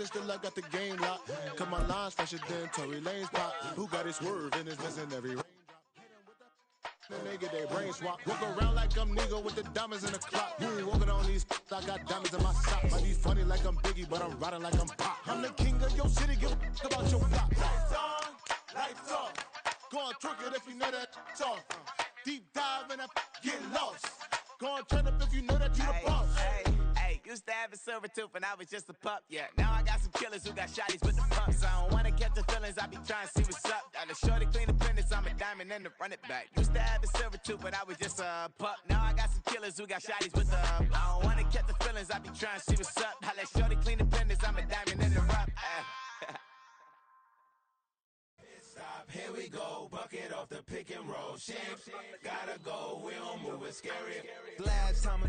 still I got the game locked. Cause my lines fresher than Tory Lane's pop. Who got his swerve and is missing every raindrop? Then they get their brain swap. Walk around like I'm nigga with the diamonds in the clock. You ain't walking on these, I got diamonds in my socks. Might be funny like I'm Biggie, but I'm riding like I'm Pop. I'm the king of your city, give a about your block. Lights on, lights off. Go on, twerk it if you know that off. Deep dive and get lost. Go on, turn up if you know that you the boss. Hey, used to have a silver tooth and I was just a pup, yeah. Now I got some killers who got shotties with the pumps. I don't wanna catch the feelings, I be trying to see what's up. Got a shorty clean the business, I'm a diamond and to run it back. Used to have a silver tooth, but I was just a pup. Now I got some killers who got shotties with the I don't wanna catch the feelings, I be trying to see what's up. I let shorty clean the business, I'm a diamond and to rough. Stop, here we go, bucket off the pick and roll. Shit, gotta go, we don't move it scary. Last time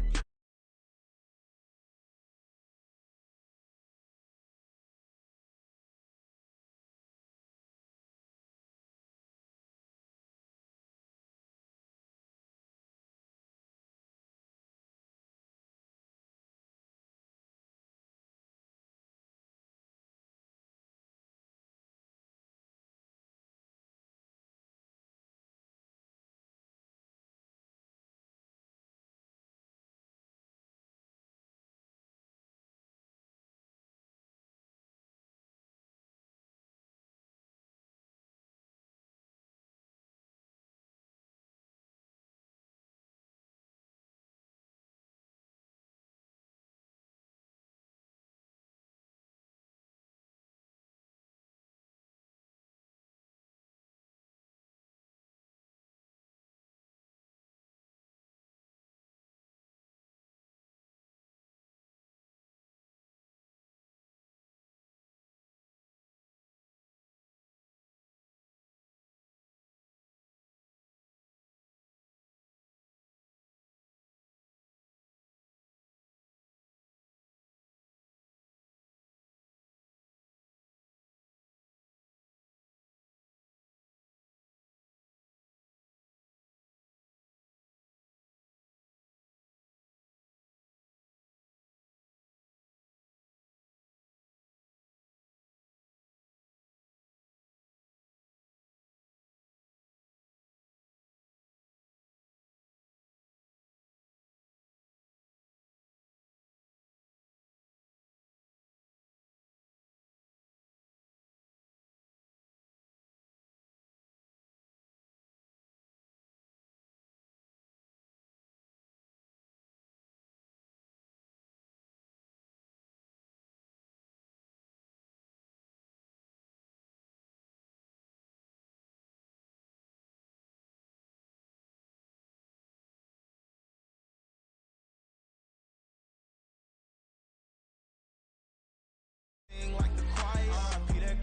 like the quiet RP that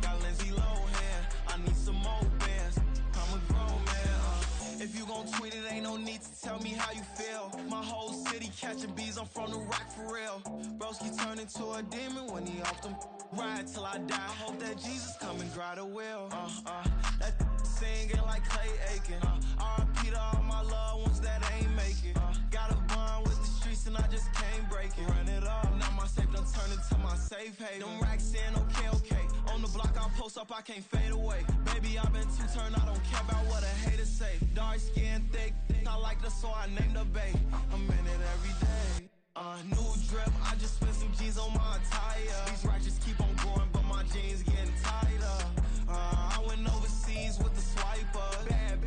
got Lindsay Lohan. I need some more bands. I'm a grown man. If you gon' tweet it, ain't no need to tell me how you feel. My whole city catching bees, I'm from the rock for real. Broski turn into a demon when he off them. Ride till I die. I hope that Jesus come and grab the wheel. That singing like Clay Aiken. RP to all my loved ones that ain't make it. Got a bond with the streets and I just can't break it. Run it up, now my safe done turn into my safe haven. Them racks in, okay. On the block I post up, I can't fade away. Baby, I've been too turned, I don't care about what a hater say. Dark skin, thick, I like the so I named the bay. I'm in it every day. New drip, I just spent some G's on my attire. These racks just keep on growing, but my jeans getting tighter. I went overseas with the swiper. Bad,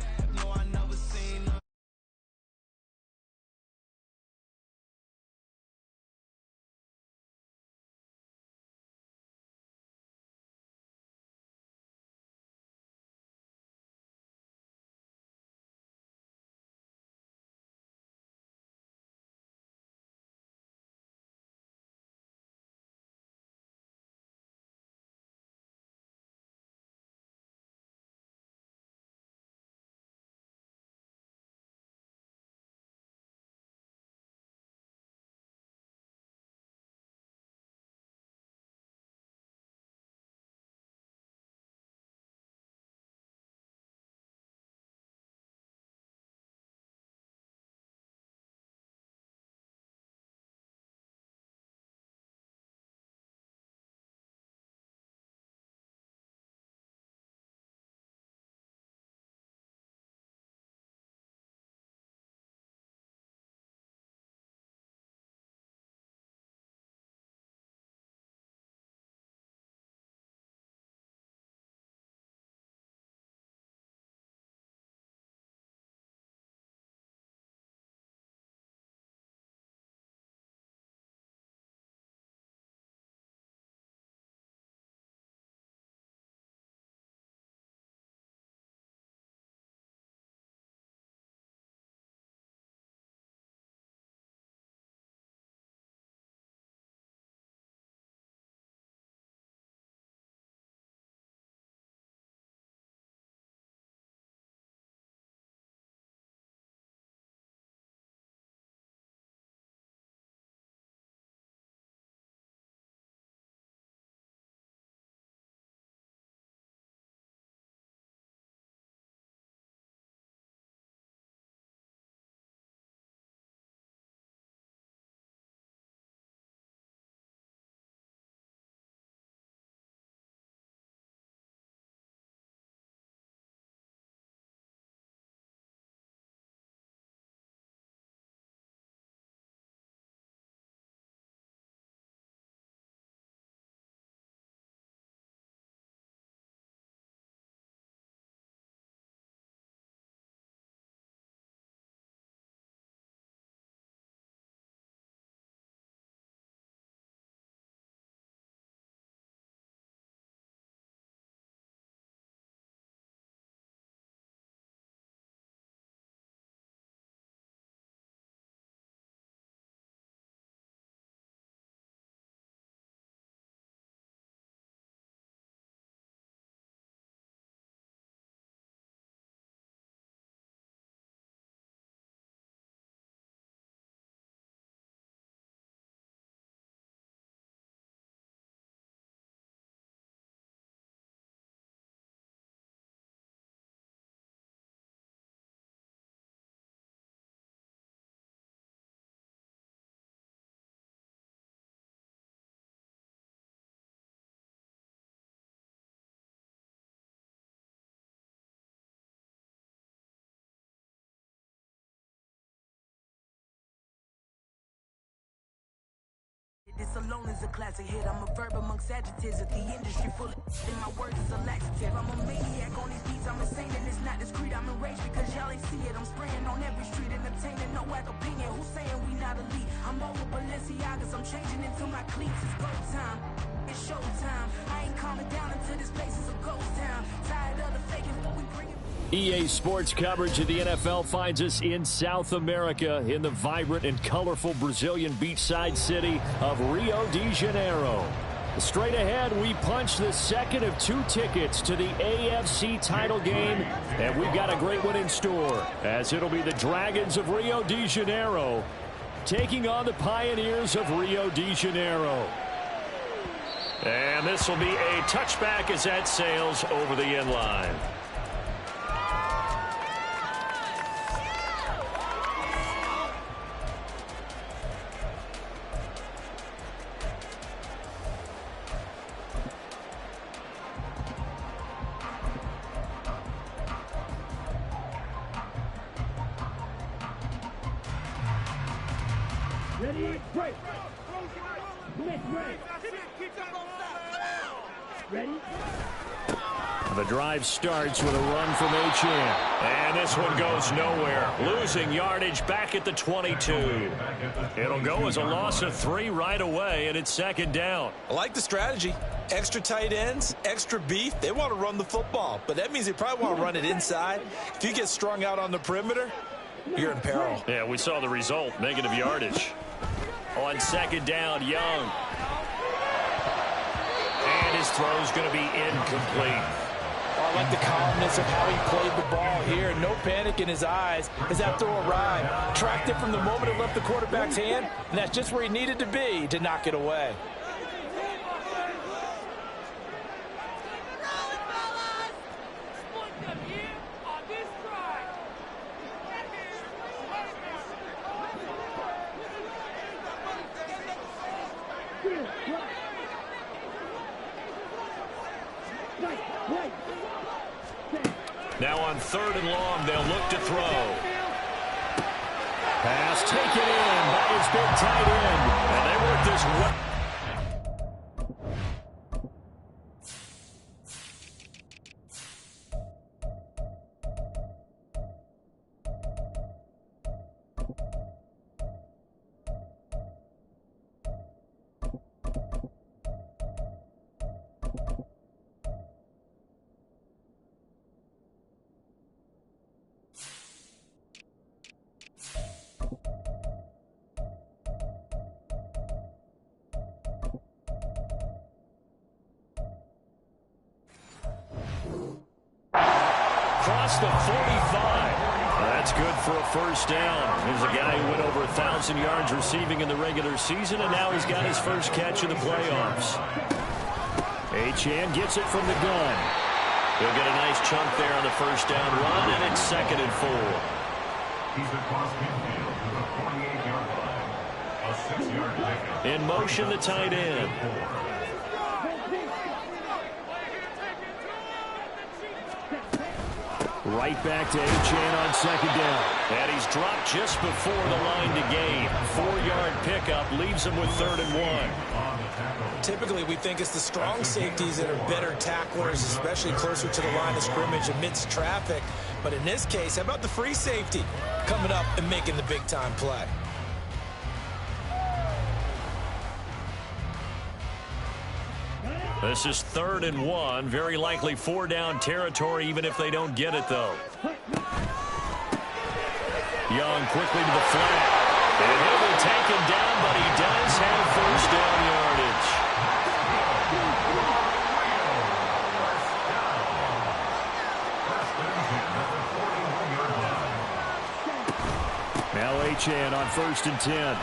alone is a classic hit. I'm a verb amongst adjectives of the industry full of and my words is a laxative. I'm a maniac on these beats, I'm insane and it's not discreet. I'm enraged because y'all ain't see it. I'm spraying on every street and obtaining no whack opinion. Who's saying we not elite? I'm over Balenciagas, I'm changing into my cleats. It's go time, it's show time. I ain't calming down until this place is a ghost town. Tired of the faking, what we bring it. EA Sports coverage of the NFL finds us in South America in the vibrant and colorful Brazilian beachside city of Rio de Janeiro. Straight ahead, we punch the second of 2 tickets to the AFC title game, and we've got a great one in store, as it'll be the Dragons of Rio de Janeiro taking on the Pioneers of Rio de Janeiro. And this will be a touchback as that sails over the end line. Ready, break. Make break. Ready? The drive starts with a run from Achane. And this one goes nowhere. Losing yardage back at the 22. It'll go as a loss of 3 right away, and it's second down. I like the strategy. Extra tight ends, extra beef. They want to run the football, but that means they probably want to run it inside. If you get strung out on the perimeter, you're in peril. Yeah, we saw the result. Negative yardage. On second down, Young. And his throw's going to be incomplete. I like the calmness of how he played the ball here. No panic in his eyes as that throw arrived. Tracked it from the moment it left the quarterback's hand, and that's just where he needed to be to knock it away. Now on 3rd and long, they'll look to throw. Pass taken in by his big tight end. And they work this one. Across the 45. That's good for a first down. Here's a guy who went over 1,000 yards receiving in the regular season, and now he's got his first catch in the playoffs. Achane gets it from the gun. He'll get a nice chunk there on the first down run, and it's 2nd and 4. He's across midfield to the 48-yard line. A 6-yard pickup. In motion, the tight end. Right back to Achane on second down. And he's dropped just before the line to gain. 4-yard pickup leaves him with 3rd and 1. Typically, we think it's the strong safeties that are better tacklers, especially closer to the line of scrimmage amidst traffic. But in this case, how about the free safety coming up and making the big-time play? This is 3rd and 1. Very likely 4-down territory, even if they don't get it, though. Young quickly to the flat. And he'll be taken down, but he does have first down yardage. Now Achane on 1st and 10.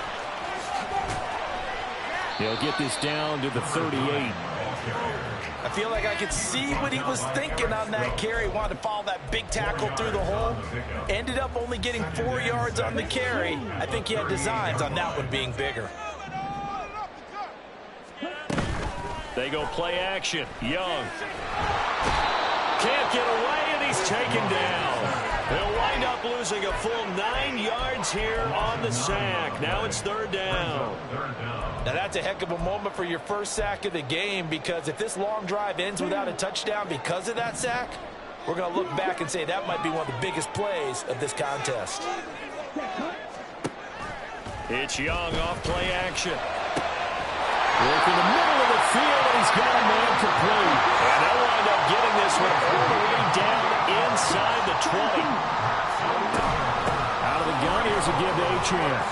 He'll get this down to the 38. I feel like I could see what he was thinking on that carry. Wanted to follow that big tackle through the hole. Ended up only getting 4 yards on the carry. I think he had designs on that one being bigger. They go play action. Young. Can't get away, and he's taken down. He'll wind up losing losing a full 9 yards here on the sack. Now it's third down. Now that's a heck of a moment for your first sack of the game, because if this long drive ends without a touchdown because of that sack, we're going to look back and say that might be one of the biggest plays of this contest. It's Young off play action. Work in the middle of the field, and he's got a man complete. And they'll wind up getting this one all the way down inside the 20. Out of the gun, here's a give to Achane.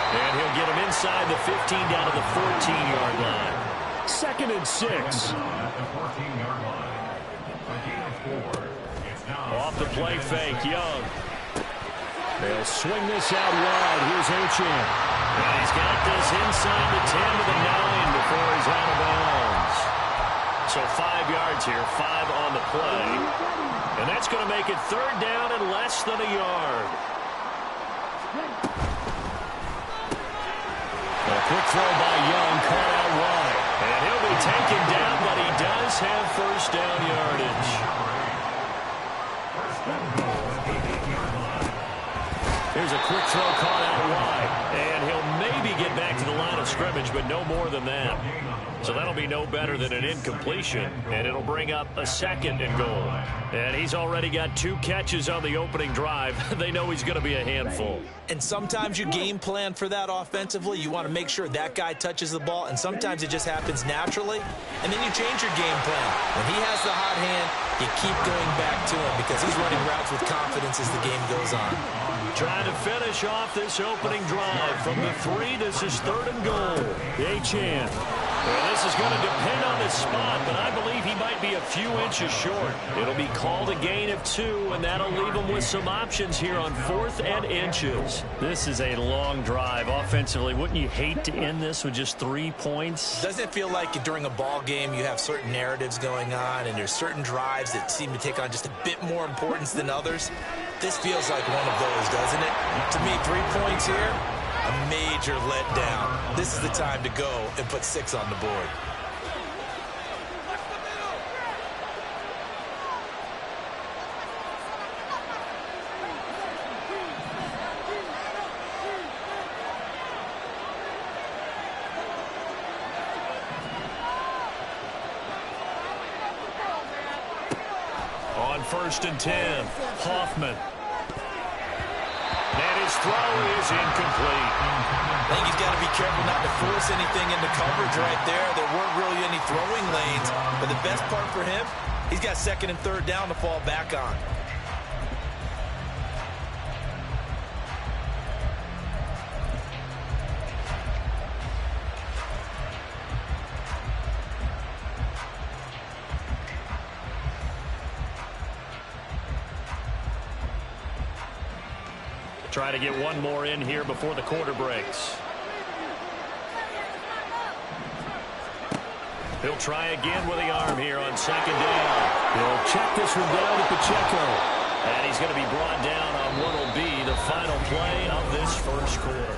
And he'll get him inside the 15 down to the 14-yard line. 2nd and 6. At the 14-yard line. A gain of 4. It's now Off the play fake, Young. They'll swing this out wide. Here's Achane. And he's got this inside the 10 to the 9 before he's out of bounds. So 5 yards here, 5 on the play. And that's going to make it third down and less than a yard. A quick throw by Young, caught out wide. And he'll be taken down, but he does have first down yardage. Here's a quick throw caught out wide. And he'll maybe get back to the line of scrimmage, but no more than that. So that'll be no better than an incompletion, and it'll bring up a 2nd and goal. And he's already got 2 catches on the opening drive. They know he's going to be a handful. And sometimes you game plan for that offensively. You want to make sure that guy touches the ball, and sometimes it just happens naturally. And then you change your game plan. When he has the hot hand, you keep going back to him because he's running routes with confidence as the game goes on. Trying to finish off this opening drive from the 3. This is 3rd and goal. Achane. Well, this is going to depend on his spot, but I believe he might be a few inches short. It'll be called a gain of 2, and that'll leave him with some options here on 4th and inches. This is a long drive offensively. Wouldn't you hate to end this with just 3 points? Doesn't it feel like during a ball game you have certain narratives going on, and there's certain drives that seem to take on just a bit more importance than others? This feels like one of those, doesn't it? To me, 3 points here, a major letdown. This is the time to go and put 6 on the board. On 1st and 10, Hoffman. And his throw is incomplete. I think he's got to be careful not to force anything into coverage right there. There weren't really any throwing lanes. But the best part for him, he's got 2nd and 3rd down to fall back on. Try to get one more in here before the quarter breaks. He'll try again with the arm here on 2nd down. He'll check this one down to Pacheco. And he's going to be brought down on what will be the final play of this first quarter.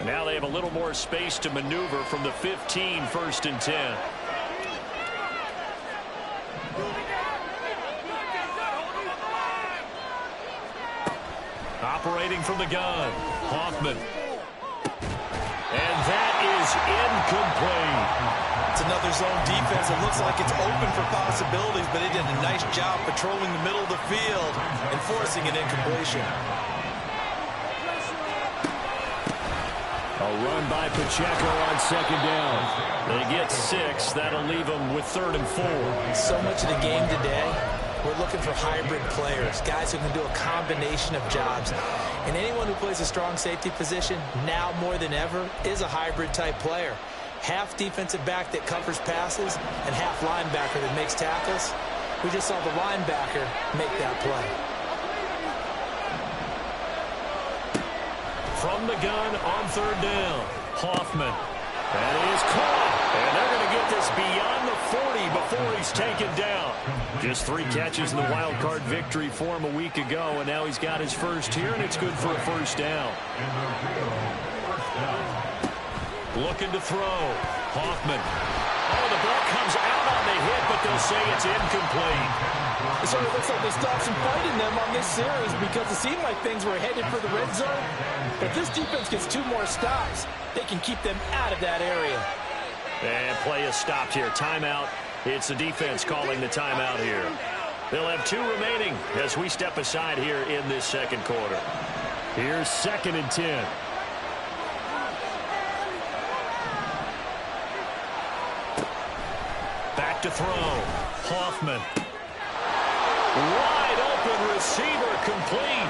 Now they have a little more space to maneuver from the 15, 1st and 10. Operating from the gun, Hoffman. And that is incomplete. It's another zone defense. It looks like it's open for possibilities, but they did a nice job patrolling the middle of the field and forcing an incompletion. A run by Pacheco on 2nd down. They get 6. That'll leave them with 3rd and 4. So much of the game today, we're looking for hybrid players, guys who can do a combination of jobs. And anyone who plays a strong safety position, now more than ever, is a hybrid-type player. Half defensive back that covers passes and half linebacker that makes tackles. We just saw the linebacker make that play. From the gun on 3rd down, Hoffman. And he is caught. And they're going to get this beyond the 40 before he's taken down. Just 3 catches in the wild card victory for him a week ago, and now he's got his first here, and it's good for a 1st down. Looking to throw. Hoffman. Oh, the ball comes out on the hit, but they'll say it's incomplete. It sort of looks like they stopped some fight in them on this series because it seemed like things were headed for the red zone. But this defense gets 2 more stops. They can keep them out of that area. And play is stopped here. Timeout. It's the defense calling the timeout here. They'll have 2 remaining as we step aside here in this second quarter. Here's 2nd and 10. Back to throw. Hoffman. Wide open receiver complete.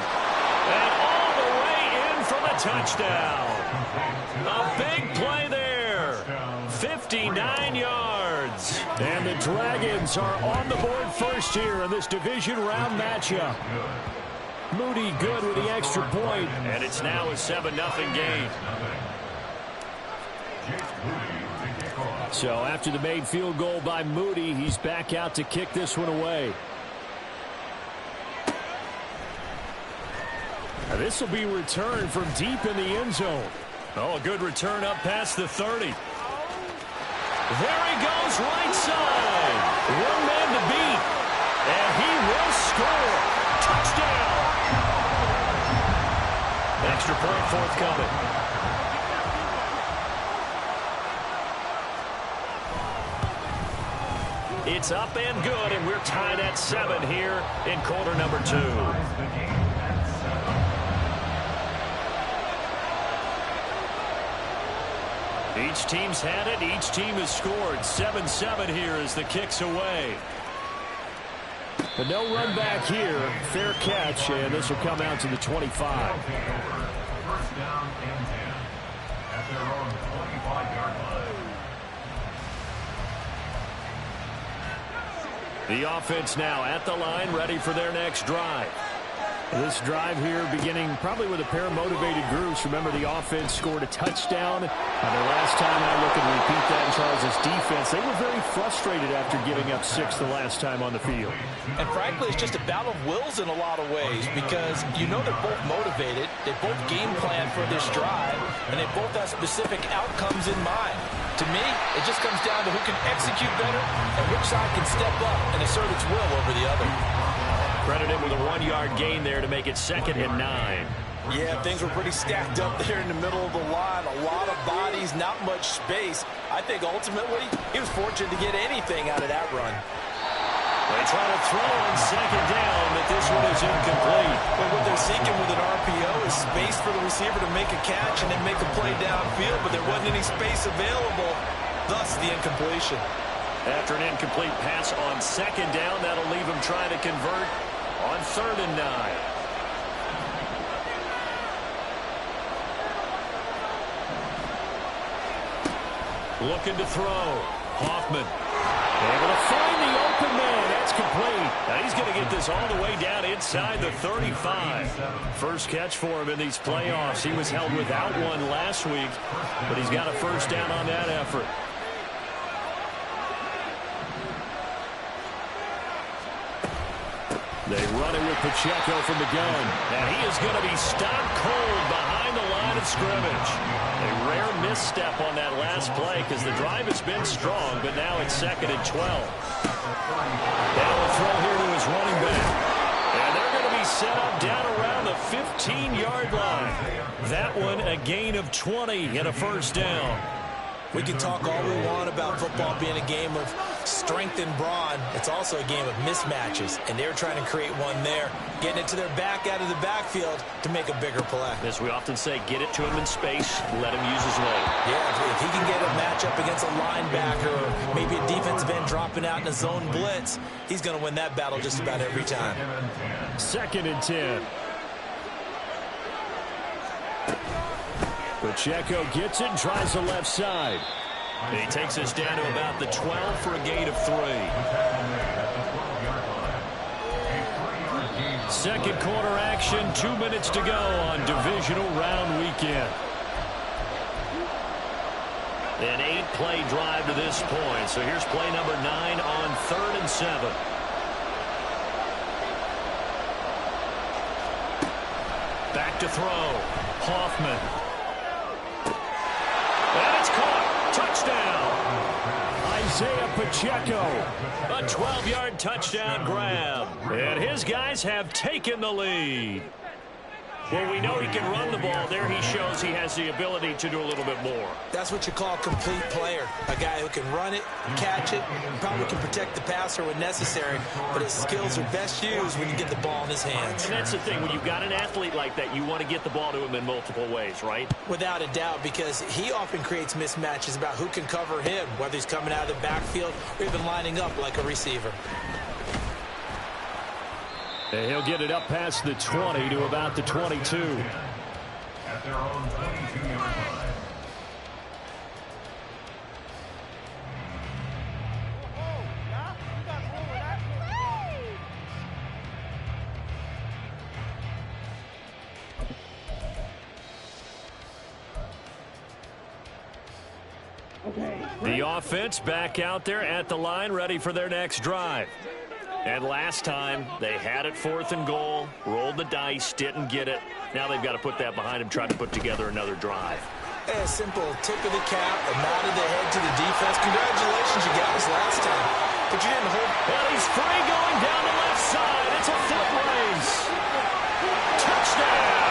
And all the way in for the touchdown. A big play there. 59 yards. And the Dragons are on the board first here in this division round matchup. Moody good with the extra point. And it's now a 7-0 game. So after the made field goal by Moody, he's back out to kick this one away. Now this will be returned from deep in the end zone. Oh, a good return up past the 30. There he goes, right side. 1 man to beat. And he will score. Touchdown. Extra point forthcoming. It's up and good, and we're tied at 7 here in quarter number 2. Each team's had it. Each team has scored. 7-7 here as the kick's away. But no run back here. Fair catch, and this will come out to the 25. First down and 10 at their own 25-yard line. The offense now at the line, ready for their next drive. This drive here beginning probably with a pair of motivated groups. Remember, the offense scored a touchdown. The last time I look and repeat that in Charles' defense, they were very frustrated after giving up 6 the last time on the field. And frankly, it's just a battle of wills in a lot of ways because you know they're both motivated. They both game plan for this drive, and they both have specific outcomes in mind. To me, it just comes down to who can execute better and which side can step up and assert its will over the other. Credited with a 1-yard gain there to make it 2nd and 9. Yeah, things were pretty stacked up there in the middle of the line. A lot of bodies, not much space. I think ultimately he was fortunate to get anything out of that run. They try to throw on 2nd down, but this one is incomplete. But what they're seeking with an RPO is space for the receiver to make a catch and then make a play downfield, but there wasn't any space available, thus the incompletion. After an incomplete pass on 2nd down, that'll leave him trying to convert on 3rd and 9. Looking to throw. Hoffman. Able to find the open man. That's complete. Now he's going to get this all the way down inside the 35. First catch for him in these playoffs. He was held without one last week, but he's got a first down on that effort. They run it with Pacheco from the gun. And he is going to be stopped cold behind the line of scrimmage. A rare misstep on that last play because the drive has been strong, but now it's 2nd and 12. Now a throw here to his running back. And they're going to be set up down around the 15-yard line. That one a gain of 20 and a first down. We can talk all we want about football being a game of strength and brawn. It's also a game of mismatches, and they're trying to create one there, getting it to their back out of the backfield to make a bigger play. As we often say, get it to him in space, let him use his leg. Yeah, if he can get a matchup against a linebacker or maybe a defensive end dropping out in a zone blitz, he's going to win that battle just about every time. 2nd and 10. Pacheco gets it and tries the left side. And he takes us down to about the 12 for a gain of 3. Second quarter action, 2 minutes to go on divisional round weekend. An 8-play drive to this point. So here's play number 9 on 3rd and 7. Back to throw. Hoffman. And it's caught Isaiah Pacheco. A 12-yard touchdown grab. And his guys have taken the lead. Well, we know he can run the ball. There he shows he has the ability to do a little bit more. That's what you call a complete player. A guy who can run it, catch it, probably can protect the passer when necessary, but his skills are best used when you get the ball in his hands. And that's the thing. When you've got an athlete like that, you want to get the ball to him in multiple ways, right? Without a doubt, because he often creates mismatches about who can cover him, whether he's coming out of the backfield or even lining up like a receiver. And he'll get it up past the 20 to about the 22. At their own 22-yard line. The offense back out there at the line, ready for their next drive. And last time, they had it 4th and goal, rolled the dice, didn't get it. Now they've got to put that behind them, try to put together another drive. A simple tip of the cap, a nod of the head to the defense. Congratulations, you got us last time. But you didn't hold. And he's free going down the left side. It's a foot race. Touchdown!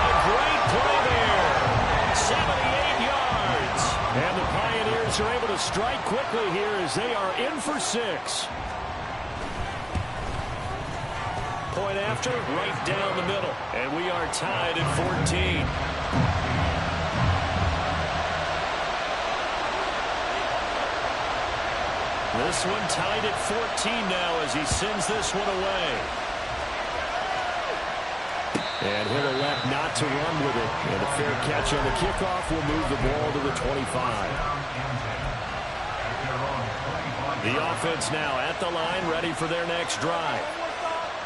A great play there. 78 yards. And the Pioneers are able to strike quickly here as they are in for 6. Point after, right down the middle. And we are tied at 14. This one tied at 14 now as he sends this one away. And he'll elect not to run with it. And a fair catch on the kickoff will move the ball to the 25. The offense now at the line, ready for their next drive.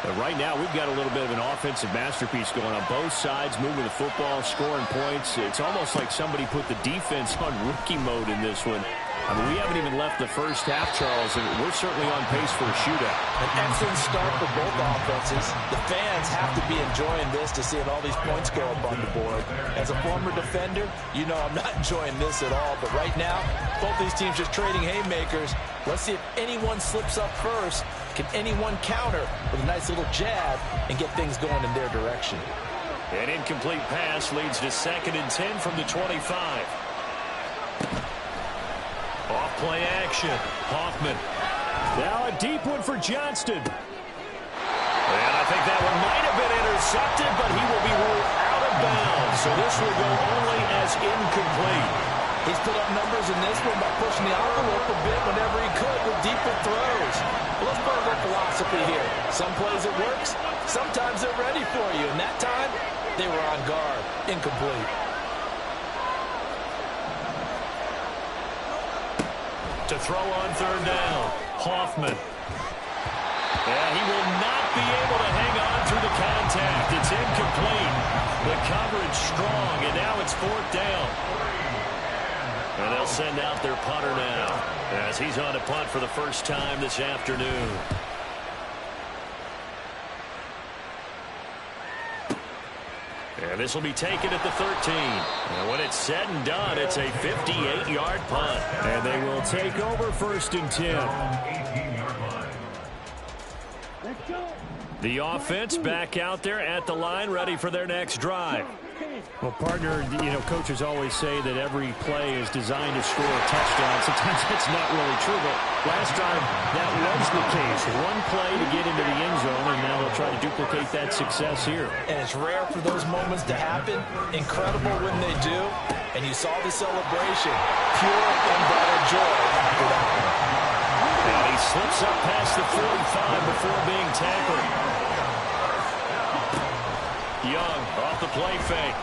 But right now, we've got a little bit of an offensive masterpiece going on both sides, moving the football, scoring points. It's almost like somebody put the defense on rookie mode in this one. I mean, we haven't even left the first half, Charles, and we're certainly on pace for a shootout. An excellent start for both offenses. The fans have to be enjoying this to seeing all these points go up on the board. As a former defender, you know I'm not enjoying this at all. But right now, both these teams just trading haymakers. Let's see if anyone slips up first. Can anyone counter with a nice little jab and get things going in their direction? An incomplete pass leads to 2nd and 10 from the 25. Off play action. Hoffman. Now a deep one for Johnston. And I think that one might have been intercepted, but he will be ruled out of bounds. So this will go only as incomplete. He's put up numbers in this one by pushing the envelope a bit whenever he could with deeper throws. Well, let's play a little philosophy here. Some plays it works. Sometimes they're ready for you. And that time, they were on guard. Incomplete. To throw on 3rd down. Hoffman. Yeah, he will not be able to hang on through the contact. It's incomplete. The coverage strong, and now it's 4th down. And they'll send out their punter now as he's on a punt for the first time this afternoon. And this will be taken at the 13. And when it's said and done, it's a 58-yard punt. And they will take over 1st and 10. The offense back out there at the line, ready for their next drive. Well, partner, you know, coaches always say that every play is designed to score a touchdown. Sometimes that's not really true, but last time that was the case. One play to get into the end zone, and now they'll try to duplicate that success here. And it's rare for those moments to happen. Incredible when they do. And you saw the celebration. Pure unbridled joy after that one. And he slips up past the 45 before being tackled. Young off the play fake.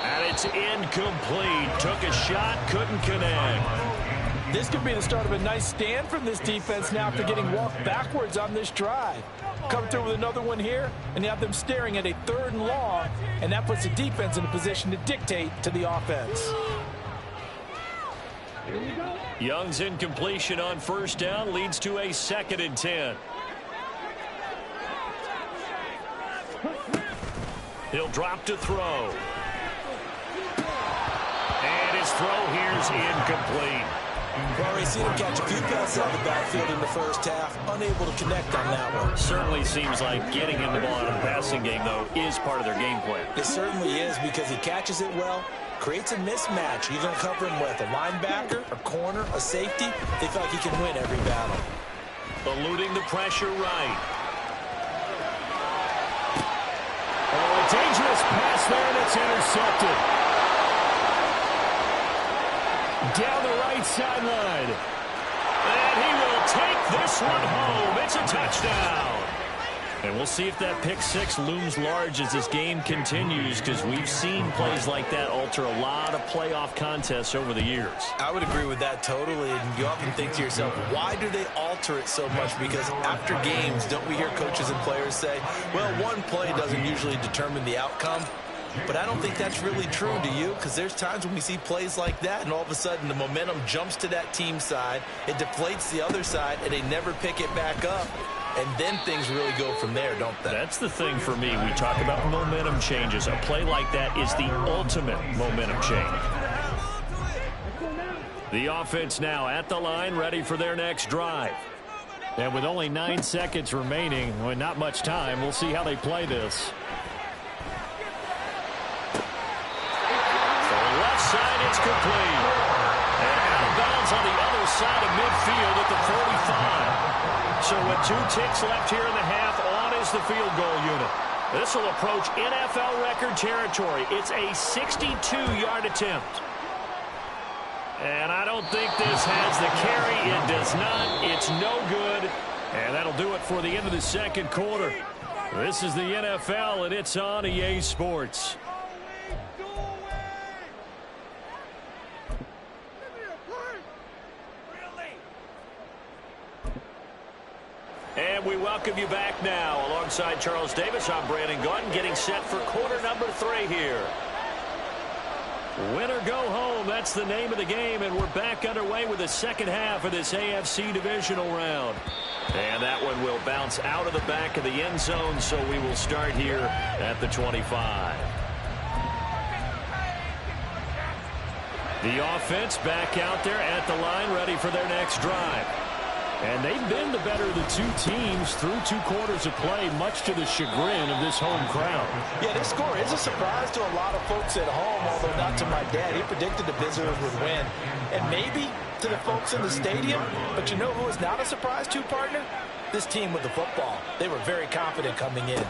And it's incomplete. Took a shot, couldn't connect. This could be the start of a nice stand from this defense now after getting walked backwards on this drive. Come through with another one here, and you have them staring at a 3rd and long, and that puts the defense in a position to dictate to the offense. Young's incompletion on 1st down leads to a 2nd and 10. He'll drop to throw. his throw here's incomplete. Well, we've seen him catch a few passes out of the backfield in the first half, unable to connect on that one. Certainly seems like getting him the ball out of the passing game, though, is part of their game plan. It certainly is, because he catches it well, creates a mismatch. You're going to cover him with a linebacker, a corner, a safety. They feel like he can win every battle. Eluding the pressure right. Oh, a dangerous pass there, and it's intercepted. Down the right sideline. And he will take this one home. It's a touchdown. And we'll see if that pick six looms large as this game continues, because we've seen plays like that alter a lot of playoff contests over the years. I would agree with that totally. And you often think to yourself, why do they alter it so much? Because after games, don't we hear coaches and players say, well, one play doesn't usually determine the outcome? But I don't think that's really true, do you? Because there's times when we see plays like that, and all of a sudden the momentum jumps to that team side, it deflates the other side, and they never pick it back up. And then things really go from there, don't they? That's the thing for me. We talk about momentum changes. A play like that is the ultimate momentum change. The offense now at the line, ready for their next drive. And with only 9 seconds remaining, well, not much time, we'll see how they play this. Side, it's complete. And out of bounds on the other side of midfield at the 45. So with 2 ticks left here in the half, on is the field goal unit. This will approach NFL record territory. It's a 62-yard attempt. And I don't think this has the carry. It does not. It's no good. And that'll do it for the end of the second quarter. This is the NFL, and it's on EA Sports. And we welcome you back now. Alongside Charles Davis, I'm Brandon Gaudin, getting set for quarter number 3 here. Win or go home, that's the name of the game, and we're back underway with the second half of this AFC divisional round. And that one will bounce out of the back of the end zone, so we will start here at the 25. The offense back out there at the line, ready for their next drive. And they've been the better of the 2 teams through 2 quarters of play, much to the chagrin of this home crowd. Yeah, this score is a surprise to a lot of folks at home, although not to my dad. He predicted the visitors would win. And maybe to the folks in the stadium, but you know who is not a surprise to, partner? This team with the football. They were very confident coming in.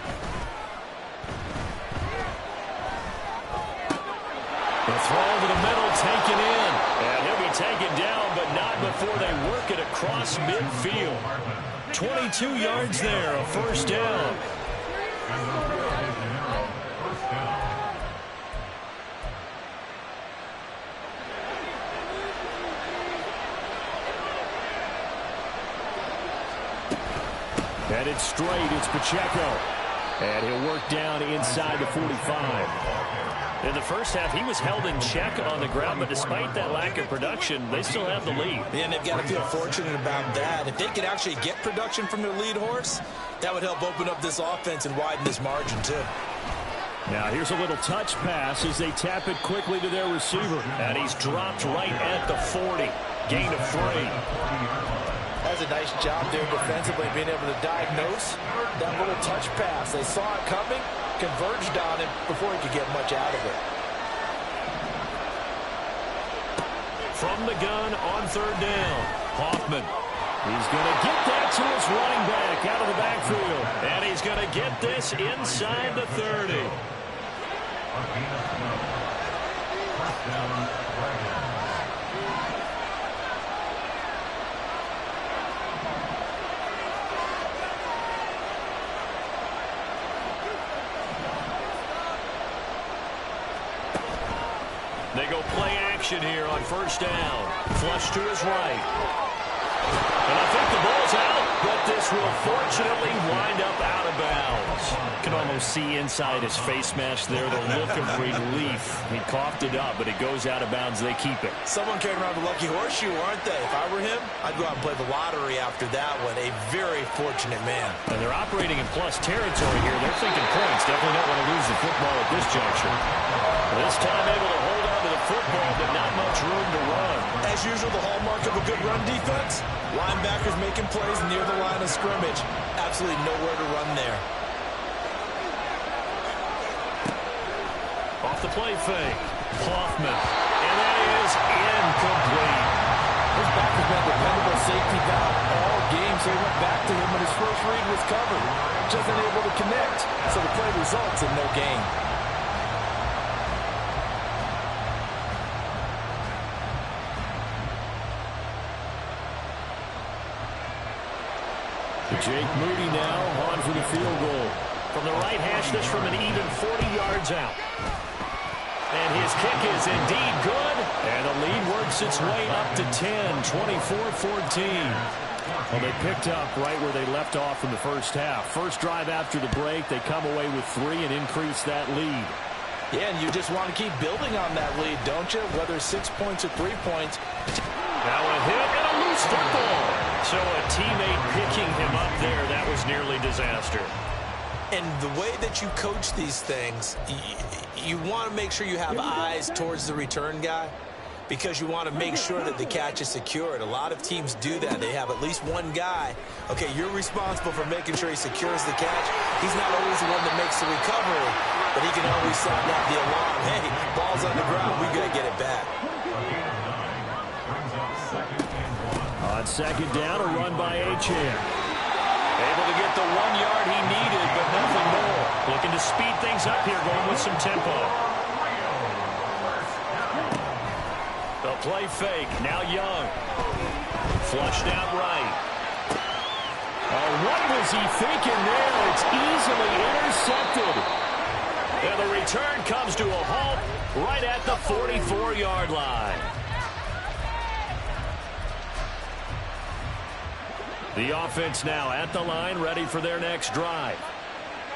The throw over the middle, taken in. And he'll be taken down, but not before they work it across midfield. 22 yards there, a first down. And it's straight, it's Pacheco. And he'll work down inside the 45. In the first half, he was held in check on the ground, but despite that lack of production, they still have the lead. And they've got to feel fortunate about that. If they could actually get production from their lead horse, that would help open up this offense and widen this margin, too. Now, here's a little touch pass as they tap it quickly to their receiver. And he's dropped right at the 40. Gain of 3. That's a nice job there defensively, being able to diagnose that little touch pass. They saw it coming, converged on him before he could get much out of it. From the gun on 3rd down, Hoffman. He's going to get that to his running back out of the backfield. And he's going to get this inside the 30. They go play action here on 1st down. Flush to his right. And I think the ball's out, but this will fortunately wind up out of bounds. You can almost see inside his face mask there the look of relief. He coughed it up, but it goes out of bounds. They keep it. Someone carrying around the lucky horseshoe, aren't they? If I were him, I'd go out and play the lottery after that one. A very fortunate man. And they're operating in plus territory here. They're thinking points. Definitely don't want to lose the football at this juncture. This time able to hold on to the football, but not much room to run. As usual, the hallmark of a good run defense, linebackers making plays near the line of scrimmage. Absolutely nowhere to run there. Off the play fake, Hoffman, and that is incomplete. His back has been a dependable safety valve all game, so he went back to him when his first read was covered. Just unable to connect, so the play results in no gain. Jake Moody now on for the field goal. From the right hash, this from an even 40 yards out. And his kick is indeed good. And the lead works its way up to 10, 24-14. Well, they picked up right where they left off in the first half. First drive after the break, they come away with 3 and increase that lead. Yeah, and you just want to keep building on that lead, don't you? Whether 6 points or 3 points. Now a hit and a loose football. So a teammate picking him up there, that was nearly disaster. And the way that you coach these things, you want to make sure you have eyes towards the return guy because you want to make sure that the catch is secured. A lot of teams do that. They have at least one guy. Okay, you're responsible for making sure he secures the catch. He's not always the one that makes the recovery, but he can always sound out the alarm. Hey, ball's on the ground. We got to get it back. On second down, a run by Achane. Able to get the 1 yard he needed, but nothing more. Looking to speed things up here, going with some tempo. The play fake, now Young. Flushed out right. Oh, what was he thinking there? It's easily intercepted. And the return comes to a halt right at the 44-yard line. The offense now at the line, ready for their next drive.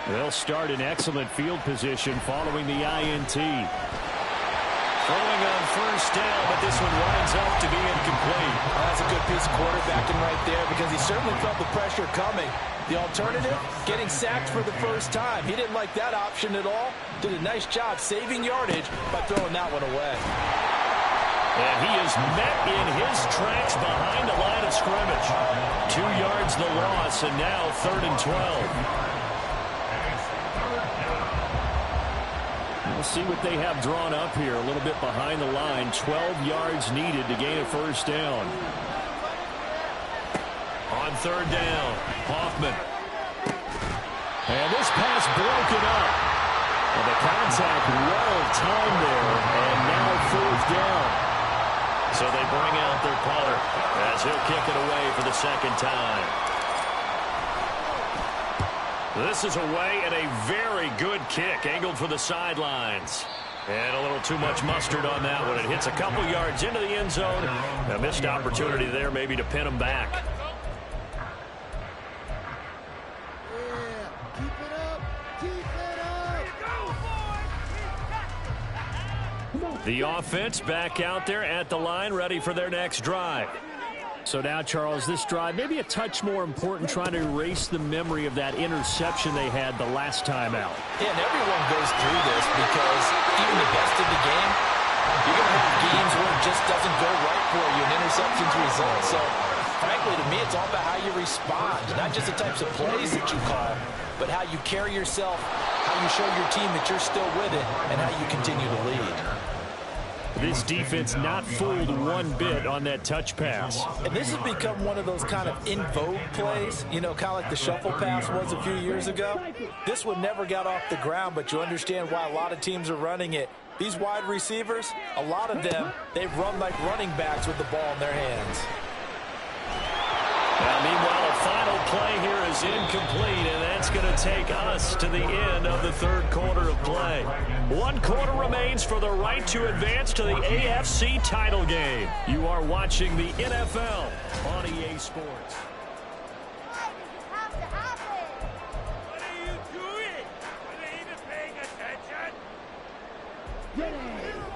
They'll start in excellent field position following the INT. Throwing on first down, but this one winds up to be incomplete. That's a good piece of quarterbacking right there because he certainly felt the pressure coming. The alternative, getting sacked for the first time. He didn't like that option at all. Did a nice job saving yardage by throwing that one away. And he is met in his tracks behind the line of scrimmage. 2 yards the loss, and now 3rd and 12. We'll see what they have drawn up here. A little bit behind the line. 12 yards needed to gain a first down. On 3rd down, Hoffman. And this pass broken up. Well, the contact well timed there, and now 4th down. So they bring out their punter as he'll kick it away for the second time. This is away and a very good kick angled for the sidelines. And a little too much mustard on that one. It hits a couple yards into the end zone. A missed opportunity there maybe to pin him back. The offense back out there at the line, ready for their next drive. So now, Charles, this drive maybe a touch more important, trying to erase the memory of that interception they had the last time out. Yeah, and everyone goes through this because even the best of the game, you're going to have games where it just doesn't go right for you and interceptions result. So, frankly, to me, it's all about how you respond, not just the types of plays that you call, but how you carry yourself, how you show your team that you're still with it, and how you continue to lead. This defense not fooled one bit on that touch pass. And this has become one of those kind of in vogue plays, you know, kind of like the shuffle pass was a few years ago. This one never got off the ground, but you understand why a lot of teams are running it. These wide receivers, a lot of them, they've run like running backs with the ball in their hands. Now, meanwhile, a final play here is incomplete, and that's going to take us to the end of the 3rd quarter of play. 1 quarter remains for the right to advance to the AFC title game. You are watching the NFL on EA Sports. What are you doing? Are they even paying attention?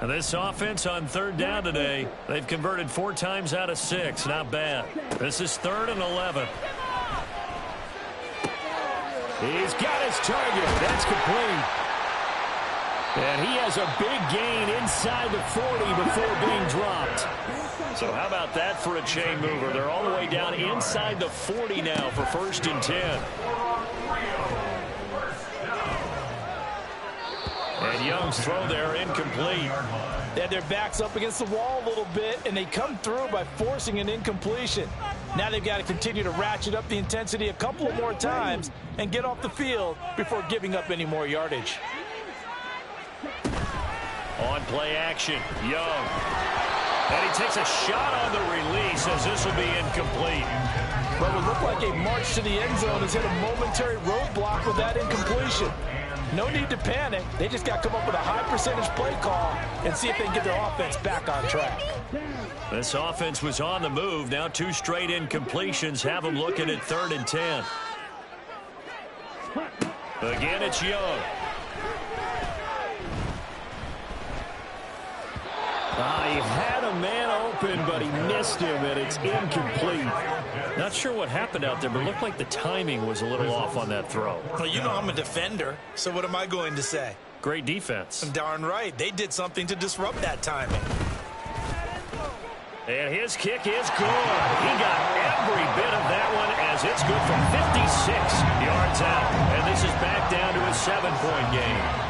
And this offense on 3rd down today, they've converted 4 times out of 6. Not bad. This is 3rd and 11. He's got his target. That's complete. And he has a big gain inside the 40 before being dropped. So how about that for a chain mover? They're all the way down inside the 40 now for 1st and 10. And Young's throw there incomplete. They had their backs up against the wall a little bit, and they come through by forcing an incompletion. Now they've got to continue to ratchet up the intensity a couple of more times and get off the field before giving up any more yardage. On play action, Young. And he takes a shot on the release as this will be incomplete. But it looked like a march to the end zone has hit a momentary roadblock with that incompletion. No need to panic. They just got to come up with a high percentage play call and see if they can get their offense back on track. This offense was on the move. Now 2 straight incompletions have them looking at 3rd and 10. Again, it's Young. He had a man open, but he missed him, and it's incomplete. Not sure what happened out there, but it looked like the timing was a little off on that throw. Well, you know I'm a defender, so what am I going to say? Great defense. Darn right. They did something to disrupt that timing. And his kick is good. He got every bit of that one as it's good from 56 yards out. And this is back down to a 7-point game.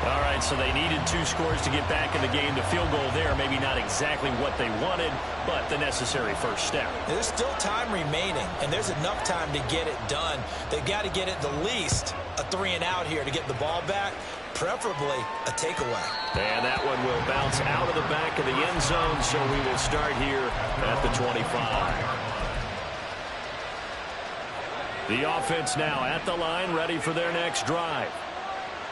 All right, so they needed 2 scores to get back in the game. The field goal there, maybe not exactly what they wanted, but the necessary first step. There's still time remaining, and there's enough time to get it done. They've got to get at the least a 3-and-out here to get the ball back, preferably a takeaway. And that one will bounce out of the back of the end zone, so we will start here at the 25. The offense now at the line, ready for their next drive.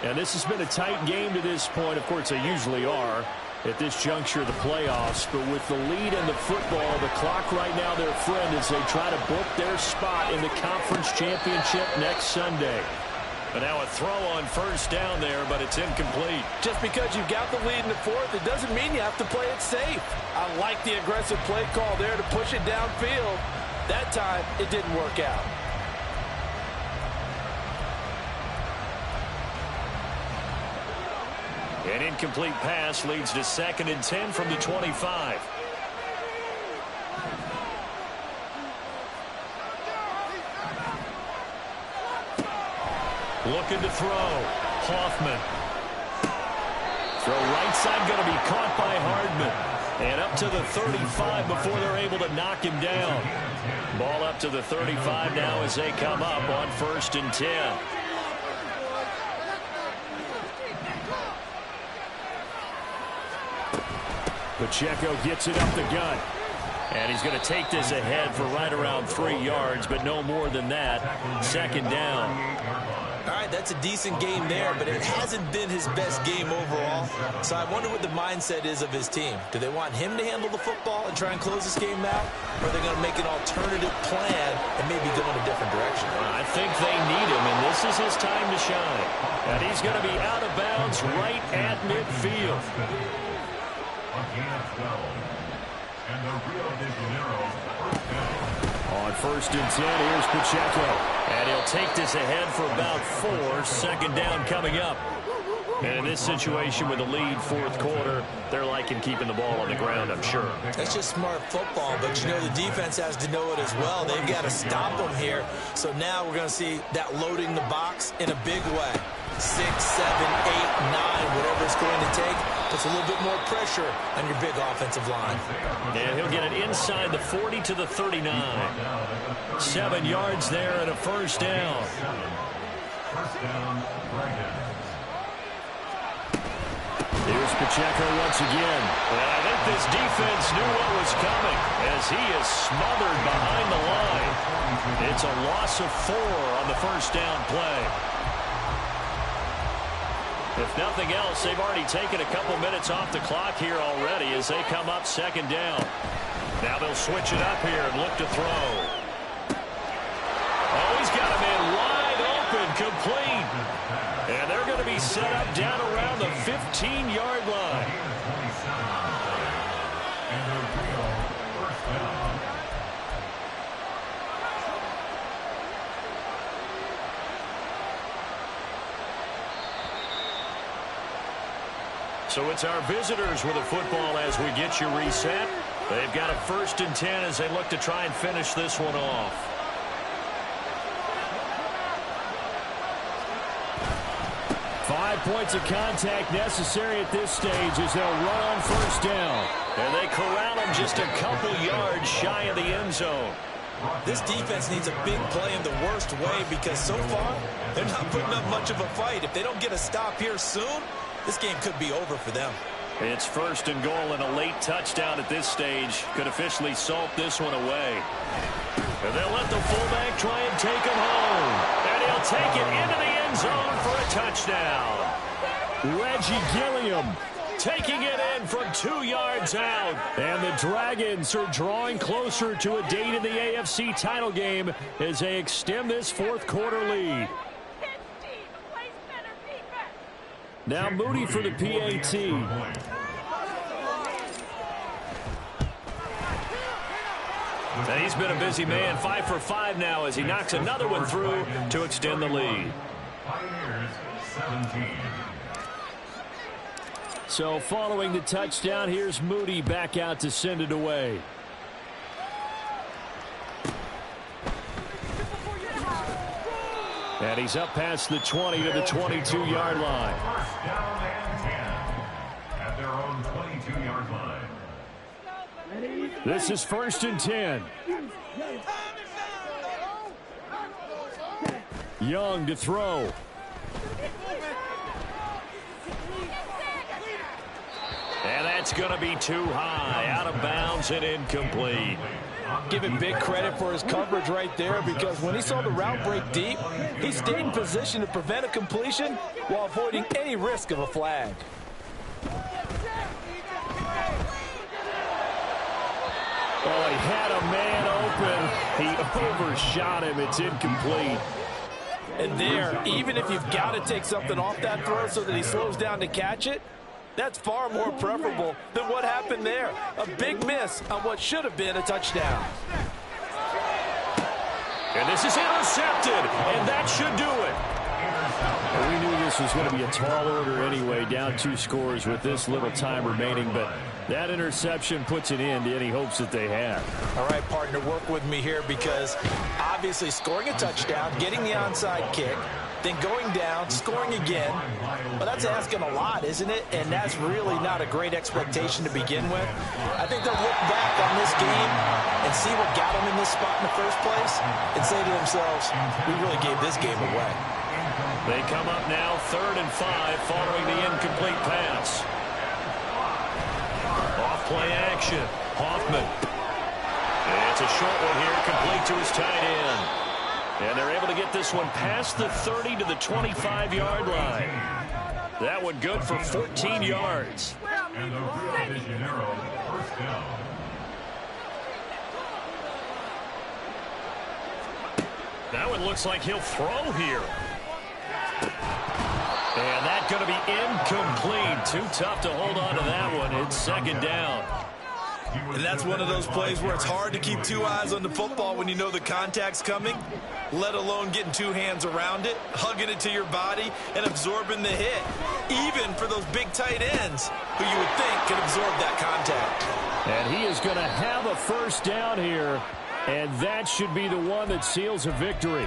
And this has been a tight game to this point. Of course, they usually are at this juncture of the playoffs. But with the lead in the football, the clock right now their friend as they try to book their spot in the conference championship next Sunday. But now a throw on 1st down there, but it's incomplete. Just because you've got the lead in the 4th, it doesn't mean you have to play it safe. I like the aggressive play call there to push it downfield. That time, it didn't work out. An incomplete pass leads to 2nd and 10 from the 25. Looking to throw. Hoffman. Throw right side going to be caught by Hardman. And up to the 35 before they're able to knock him down. Ball up to the 35 now as they come up on 1st and 10. Pacheco gets it up the gut. And he's going to take this ahead for right around 3 yards, but no more than that. 2nd down. All right, that's a decent game there, but it hasn't been his best game overall. So I wonder what the mindset is of his team. Do they want him to handle the football and try and close this game out? Or are they going to make an alternative plan and maybe go in a different direction? I think they need him, and this is his time to shine. And he's going to be out of bounds right at midfield. And the Rio de Janeiro first down. On 1st and 10, here's Pacheco. And he'll take this ahead for about 4. 2nd down coming up. And in this situation with the lead 4th quarter, they're liking keeping the ball on the ground, I'm sure. That's just smart football, but you know the defense has to know it as well. They've got to stop them here. So now we're going to see that loading the box in a big way. 6, 7, 8, 9, whatever it's going to take. Puts a little bit more pressure on your big offensive line. And he'll get it inside the 40 to the 39. 7 yards there and a 1st down. First down, Dragons. Here's Pacheco once again. And I think this defense knew what was coming as he is smothered behind the line. It's a loss of 4 on the 1st down play. If nothing else, they've already taken a couple minutes off the clock here already as they come up 2nd down. Now they'll switch it up here and look to throw. Oh, he's got a man wide open, complete. And they're going to be set up down around the 15-yard line. And the Rio first down. So it's our visitors with a football as we get you reset. They've got a 1st and 10 as they look to try and finish this one off. Five points of contact necessary at this stage as they'll run on 1st down. And they corral him just a couple yards shy of the end zone. This defense needs a big play in the worst way because so far they're not putting up much of a fight. If they don't get a stop here soon, this game could be over for them. It's 1st and goal, and a late touchdown at this stage could officially salt this one away. And they'll let the fullback try and take him home. And he'll take it into the end zone for a touchdown. Reggie Gilliam taking it in from 2 yards out. And the Dragons are drawing closer to a date in the AFC title game as they extend this 4th quarter lead. Now Moody for the PAT. And he's been a busy man, 5 for 5 now as he knocks another one through to extend the lead. Pioneers 17. So following the touchdown, here's Moody back out to send it away. And he's up past the 20 to the 22-yard line. 1st down and 10 at their own 22-yard line. This is 1st and 10. Young to throw. And that's going to be too high, out of bounds and incomplete. Give him big credit for his coverage right there because when he saw the route break deep, he stayed in position to prevent a completion while avoiding any risk of a flag. Oh, he had a man open. He overshot him. It's incomplete. And there, even if you've got to take something off that throw so that he slows down to catch it, that's far more preferable than what happened there. A big miss on what should have been a touchdown. And this is intercepted, and that should do it. We knew this was going to be a tall order anyway, down 2 scores with this little time remaining, but that interception puts an end to any hopes that they have. All right, partner, work with me here because obviously scoring a touchdown, getting the onside kick, then going down, scoring again, well, that's asking a lot, isn't it? And that's really not a great expectation to begin with. I think they'll look back on this game and see what got them in this spot in the first place and say to themselves, we really gave this game away. They come up now 3rd and 5 following the incomplete pass. Off play action. Hoffman. And it's a short one here, complete to his tight end. And they're able to get this one past the 30 to the 25-yard line. That one good for 14 yards. And the Rio de Janeiro 1st down. That one looks like he'll throw here. And that's going to be incomplete. Too tough to hold on to that one. It's 2nd down. And that's one of those plays where it's hard to keep 2 eyes on the football when you know the contact's coming, let alone getting 2 hands around it, hugging it to your body, and absorbing the hit. Even for those big tight ends who you would think can absorb that contact. And he is going to have a 1st down here, and that should be the one that seals a victory.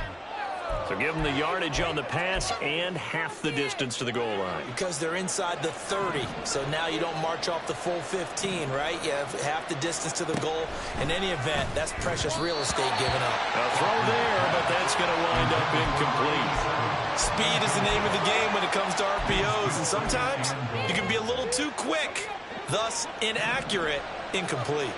So give them the yardage on the pass and half the distance to the goal line. Because they're inside the 30, so now you don't march off the full 15, right? You have half the distance to the goal. In any event, that's precious real estate given up. A throw there, but that's going to wind up incomplete. Speed is the name of the game when it comes to RPOs, and sometimes you can be a little too quick, thus inaccurate, incomplete.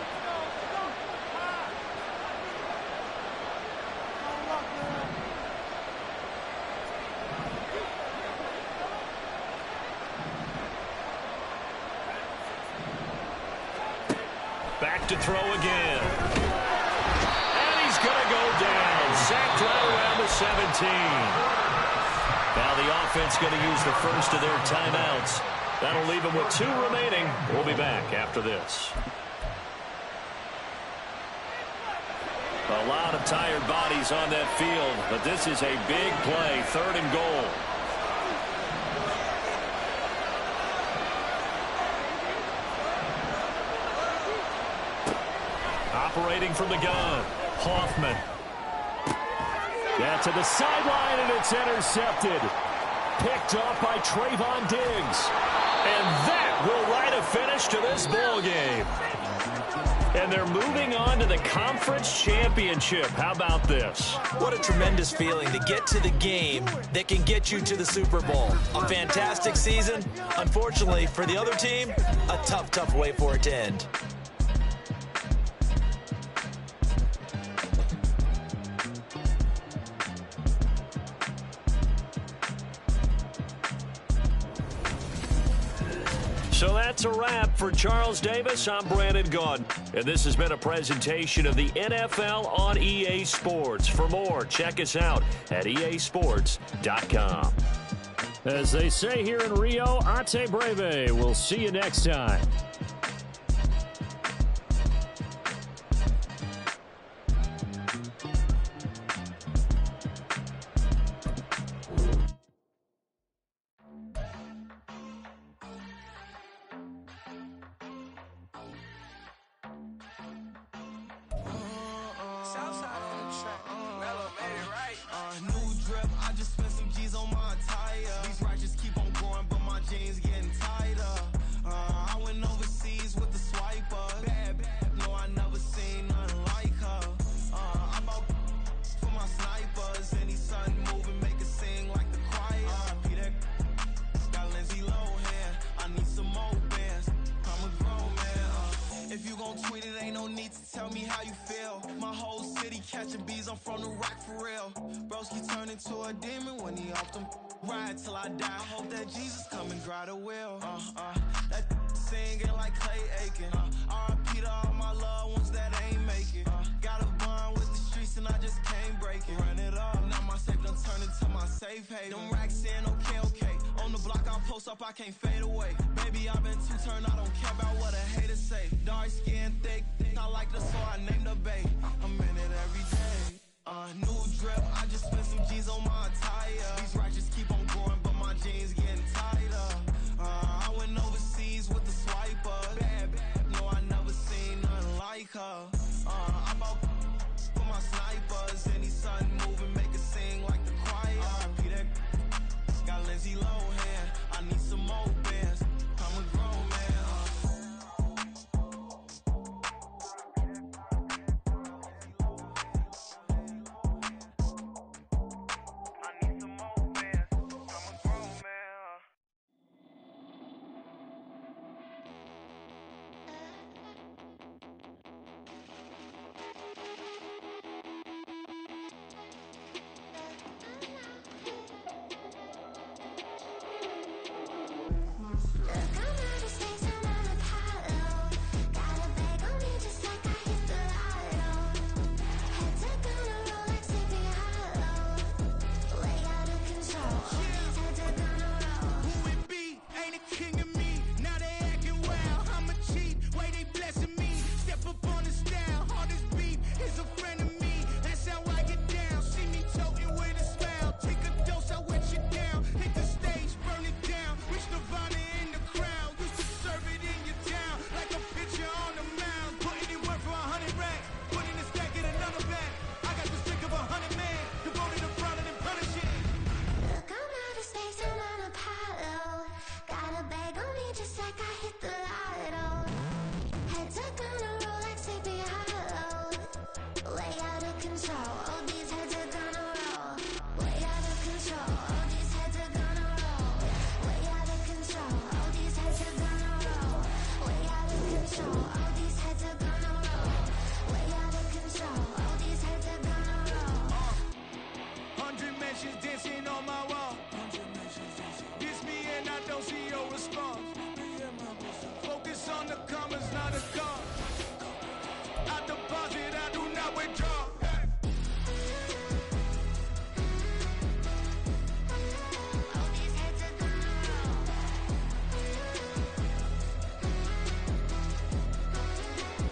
Back to throw again. And he's going to go down. Sacked right around the 17. Now the offense going to use the first of their timeouts. That'll leave them with 2 remaining. We'll be back after this. A lot of tired bodies on that field, but this is a big play. 3rd and goal. operating from the gun. Hoffman. That's to the sideline, and it's intercepted. Picked off by Trayvon Diggs. And that will light a finish to this ball game. And they're moving on to the conference championship. How about this? What a tremendous feeling to get to the game that can get you to the Super Bowl. A fantastic season. Unfortunately, for the other team, a tough, tough way for it to end. So that's a wrap for Charles Davis. I'm Brandon Gaudin, and this has been a presentation of the NFL on EA Sports. For more, check us out at easports.com. As they say here in Rio, Ate Breve. We'll see you next time. I can't fade away. Baby, I've been too turned, I don't care about what a hater say. Dark skin, thick, I like the so I named the babe. I'm in it every day. New drip, I just spent some G's on my attire. These righteous keep on growing, but my jeans getting tighter. I went overseas with the swiper. Bad, no, I never seen nothing like her. I'm about for my snipers. Any sun moving, make it sing like the choir. Peter got Lindsay Lohan. I need some more bands. I'm a grown man. I need some more bands. I'm a grown man. Control.